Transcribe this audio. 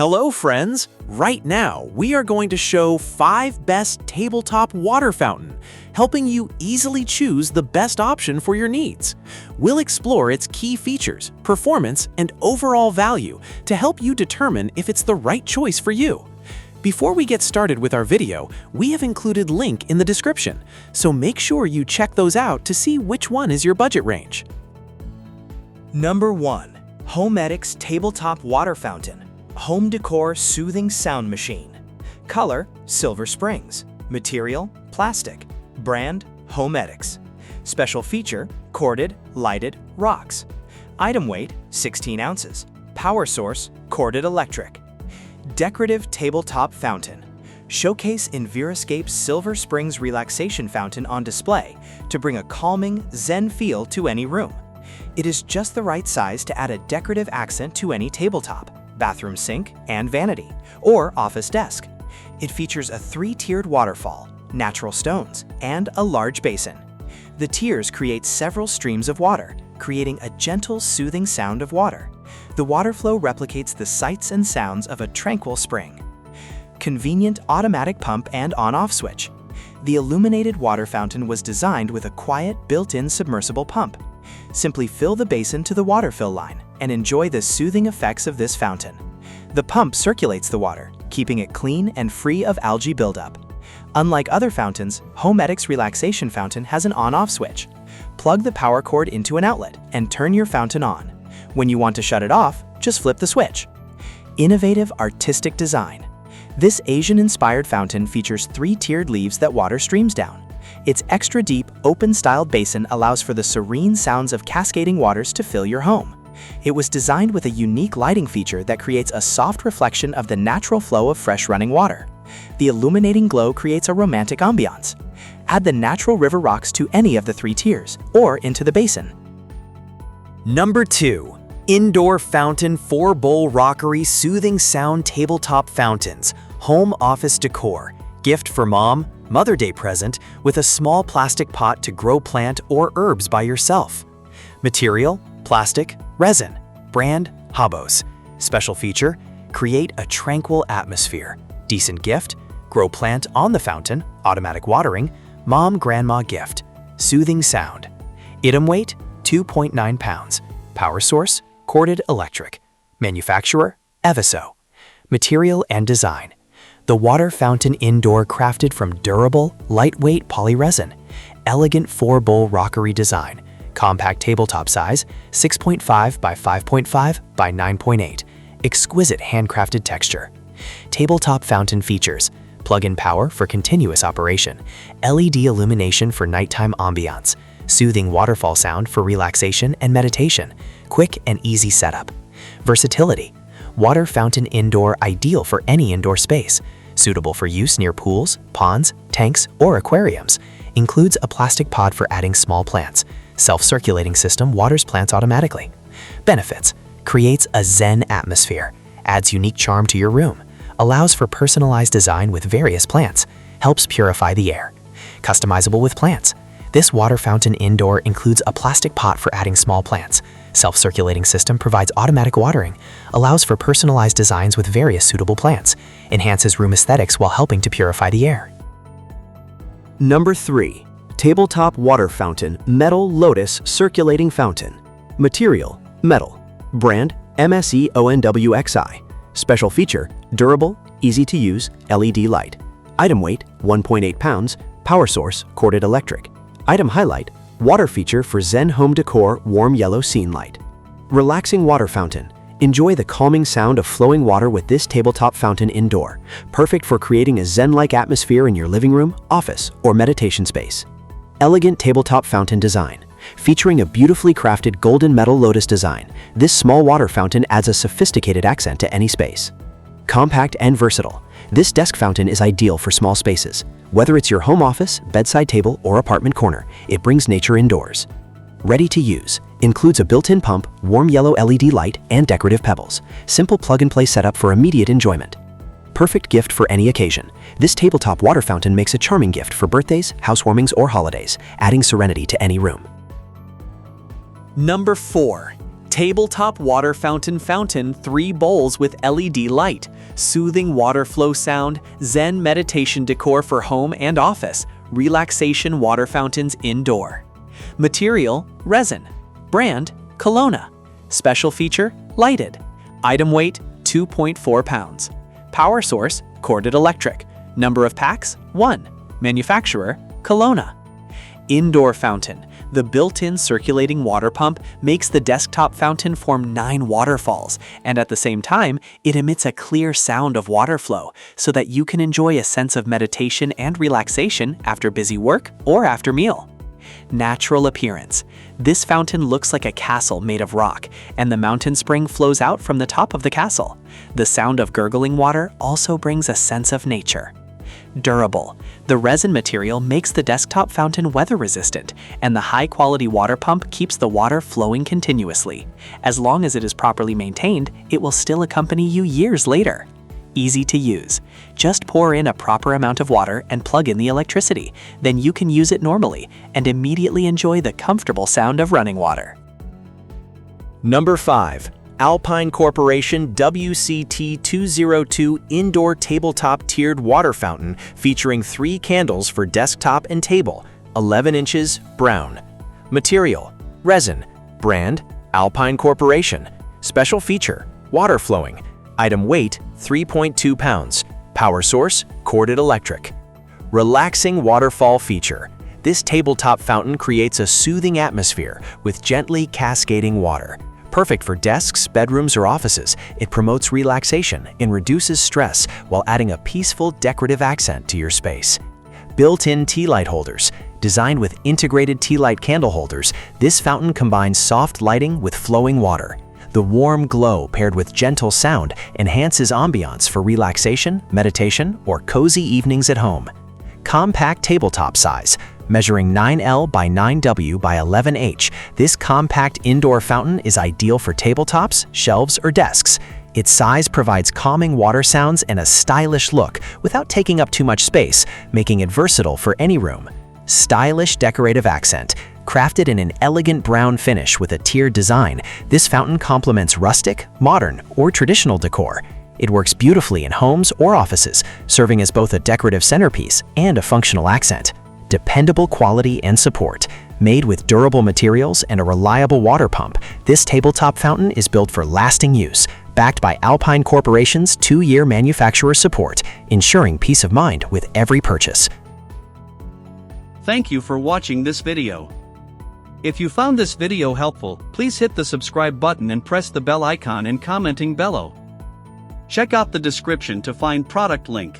Hello friends! Right now, we are going to show 5 best tabletop water fountain, helping you easily choose the best option for your needs. We'll explore its key features, performance, and overall value to help you determine if it's the right choice for you. Before we get started with our video, we have included a link in the description, so make sure you check those out to see which one is your budget range. Number 1. Homedics Tabletop Water Fountain. Home Decor Soothing Sound Machine. Color, Silver Springs. Material, plastic. Brand, Homedics. Special feature, corded, lighted, rocks. Item weight, 16 ounces. Power source, corded electric. Decorative Tabletop Fountain. Showcase Inverascape's Silver Springs Relaxation Fountain on display to bring a calming, zen feel to any room. It is just the right size to add a decorative accent to any tabletop, bathroom sink, and vanity, or office desk. It features a 3-tiered waterfall, natural stones, and a large basin. The tiers create several streams of water, creating a gentle, soothing sound of water. The water flow replicates the sights and sounds of a tranquil spring. Convenient automatic pump and on-off switch. The illuminated water fountain was designed with a quiet, built-in submersible pump. Simply fill the basin to the water fill line and enjoy the soothing effects of this fountain. The pump circulates the water, keeping it clean and free of algae buildup. Unlike other fountains, Homedics Relaxation Fountain has an on-off switch. Plug the power cord into an outlet and turn your fountain on. When you want to shut it off, just flip the switch. Innovative artistic design. This Asian-inspired fountain features 3-tiered leaves that water streams down. Its extra deep, open-styled basin allows for the serene sounds of cascading waters to fill your home. It was designed with a unique lighting feature that creates a soft reflection of the natural flow of fresh running water. The illuminating glow creates a romantic ambiance. Add the natural river rocks to any of the 3 tiers, or into the basin. Number 2. Indoor Fountain 4-Bowl Rockery Soothing Sound Tabletop Fountains. Home Office Decor. Gift for mom, Mother Day present with a small plastic pot to grow plant or herbs by yourself. Material, plastic, resin. Brand, Habos. Special feature, create a tranquil atmosphere. Decent gift, grow plant on the fountain, automatic watering, mom-grandma gift. Soothing sound. Item weight, 2.9 pounds. Power source, corded electric. Manufacturer, Eviso. Material and design. The water fountain indoor crafted from durable, lightweight polyresin. Elegant 4-bowl rockery design. Compact tabletop size, 6.5 by 5.5 by 9.8. Exquisite handcrafted texture. Tabletop fountain features: plug-in power for continuous operation, LED illumination for nighttime ambiance, soothing waterfall sound for relaxation and meditation, quick and easy setup. Versatility: water fountain indoor ideal for any indoor space, suitable for use near pools, ponds, tanks, or aquariums. Includes a plastic pod for adding small plants. Self-circulating system waters plants automatically. Benefits: creates a zen atmosphere, adds unique charm to your room, allows for personalized design with various plants, helps purify the air. Customizable with plants. This water fountain indoor includes a plastic pot for adding small plants. Self-circulating system provides automatic watering, allows for personalized designs with various suitable plants, enhances room aesthetics while helping to purify the air. Number 3. Tabletop Water Fountain Metal Lotus Circulating Fountain. Material, metal. Brand, MSEONWXI. Special feature, durable, easy to use, LED light. Item weight, 1.8 pounds. Power source, corded electric. Item highlight, water feature for Zen home decor warm yellow scene light. Relaxing water fountain. Enjoy the calming sound of flowing water with this tabletop fountain indoor. Perfect for creating a zen-like atmosphere in your living room, office, or meditation space. Elegant tabletop fountain design. Featuring a beautifully crafted golden metal lotus design, this small water fountain adds a sophisticated accent to any space. Compact and versatile. This desk fountain is ideal for small spaces. Whether it's your home office, bedside table, or apartment corner, it brings nature indoors. Ready to use. Includes a built-in pump, warm yellow LED light, and decorative pebbles. Simple plug-and-play setup for immediate enjoyment. Perfect gift for any occasion. This tabletop water fountain makes a charming gift for birthdays, housewarmings, or holidays, adding serenity to any room. Number 4. Tabletop Water Fountain 3 bowls with LED light, soothing water flow sound, Zen meditation decor for home and office, Relaxation water fountains indoor. Material, resin. Brand, Kelowna. Special feature, lighted. Item weight, 2.4 pounds. Power source, corded electric. Number of packs, 1. Manufacturer, Kelowna. Indoor fountain. The built-in circulating water pump makes the desktop fountain form 9 waterfalls, and at the same time, it emits a clear sound of water flow so that you can enjoy a sense of meditation and relaxation after busy work or after meal. Natural appearance. This fountain looks like a castle made of rock, and the mountain spring flows out from the top of the castle. The sound of gurgling water also brings a sense of nature. Durable. The resin material makes the desktop fountain weather-resistant, and the high-quality water pump keeps the water flowing continuously. As long as it is properly maintained, it will still accompany you years later. Easy to use. Just pour in a proper amount of water and plug in the electricity. Then you can use it normally and immediately enjoy the comfortable sound of running water. Number 5. Alpine Corporation WCT202 Indoor Tabletop Tiered Water Fountain featuring 3 candles for desktop and table, 11 inches, brown. Material, resin. Brand, Alpine Corporation. Special feature, water flowing. Item weight, 3.2 pounds. Power source, corded electric. Relaxing waterfall feature. This tabletop fountain creates a soothing atmosphere with gently cascading water. Perfect for desks, bedrooms, or offices, it promotes relaxation and reduces stress while adding a peaceful decorative accent to your space. Built-in tea light holders. Designed with integrated tea light candle holders, this fountain combines soft lighting with flowing water. The warm glow paired with gentle sound enhances ambiance for relaxation, meditation, or cozy evenings at home. Compact tabletop size. Measuring 9L by 9W by 11H, this compact indoor fountain is ideal for tabletops, shelves, or desks. Its size provides calming water sounds and a stylish look without taking up too much space, making it versatile for any room. Stylish decorative accent. Crafted in an elegant brown finish with a tiered design, this fountain complements rustic, modern, or traditional decor. It works beautifully in homes or offices, serving as both a decorative centerpiece and a functional accent. Dependable quality and support. Made with durable materials and a reliable water pump, this tabletop fountain is built for lasting use, backed by Alpine Corporation's 2-year manufacturer support, ensuring peace of mind with every purchase. Thank you for watching this video. If you found this video helpful, please hit the subscribe button and press the bell icon and commenting below. Check out the description to find product link.